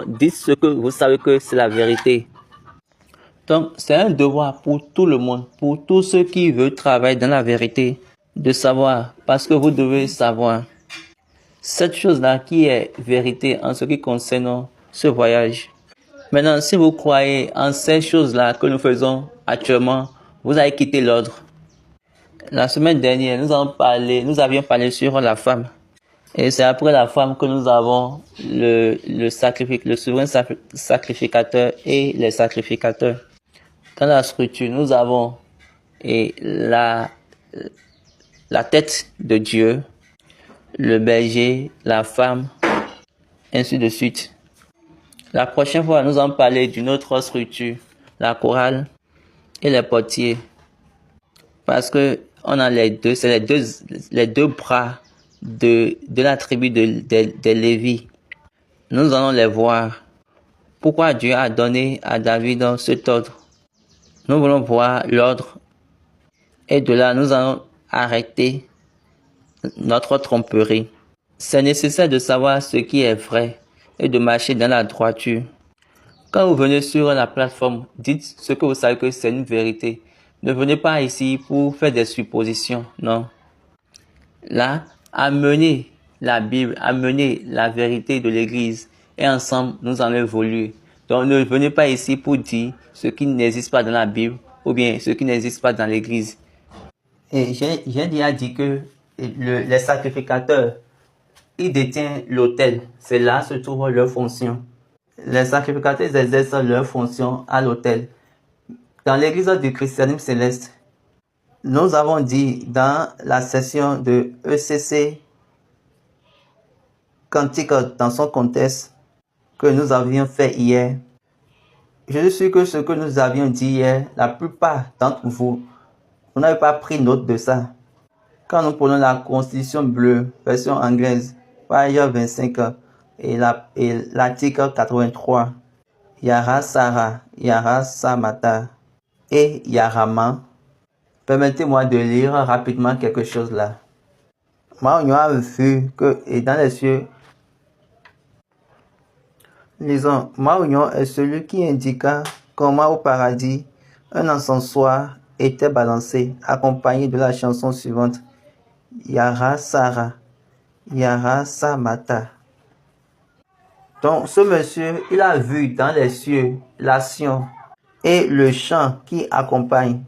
Dites ce que vous savez que c'est la vérité. Donc, c'est un devoir pour tout le monde, pour tous ceux qui veulent travailler dans la vérité, de savoir, parce que vous devez savoir cette chose-là qui est vérité en ce qui concerne ce voyage. Maintenant, si vous croyez en ces choses-là que nous faisons actuellement, vous allez quitter l'ordre. La semaine dernière, nous avions parlé sur la femme. Et c'est après la femme que nous avons le souverain sacrificateur et les sacrificateurs. Dans la structure, nous avons la tête de Dieu, le berger, la femme, ainsi de suite. La prochaine fois, nous allons parler d'une autre structure, la chorale et les portiers. Parce que on a les deux, c'est les deux bras de la tribu des Lévi. Nous allons les voir. Pourquoi Dieu a donné à David cet ordre? Nous voulons voir l'ordre. Et de là, nous allons arrêter notre tromperie. C'est nécessaire de savoir ce qui est vrai et de marcher dans la droiture. Quand vous venez sur la plateforme, dites ce que vous savez que c'est une vérité. Ne venez pas ici pour faire des suppositions, non. Là, amenez la Bible, amenez la vérité de l'Église et ensemble, nous allons évoluer. Donc, ne venez pas ici pour dire ce qui n'existe pas dans la Bible ou bien ce qui n'existe pas dans l'Église. Et j'ai déjà dit que les sacrificateurs, ils détiennent l'autel. C'est là se trouve leur fonction. Les sacrificateurs exercent leur fonction à l'autel. Dans l'église du christianisme céleste, nous avons dit dans la session de ECC Cantique dans son contexte que nous avions fait hier. Je suis sûr que ce que nous avions dit hier, la plupart d'entre vous, vous n'avez pas pris note de ça. Quand nous prenons la Constitution bleue, version anglaise, page 25 et l'article 83, Yara Sara, Yara Samata et Yarama. Permettez-moi de lire rapidement quelque chose là. Moi, on a vu que et dans les cieux, lisons, Maunion est celui qui indiqua comment au paradis un encensoir était balancé, accompagné de la chanson suivante. Yara Sara, Yara Samata. Donc ce monsieur, il a vu dans les cieux l'action et le chant qui accompagne.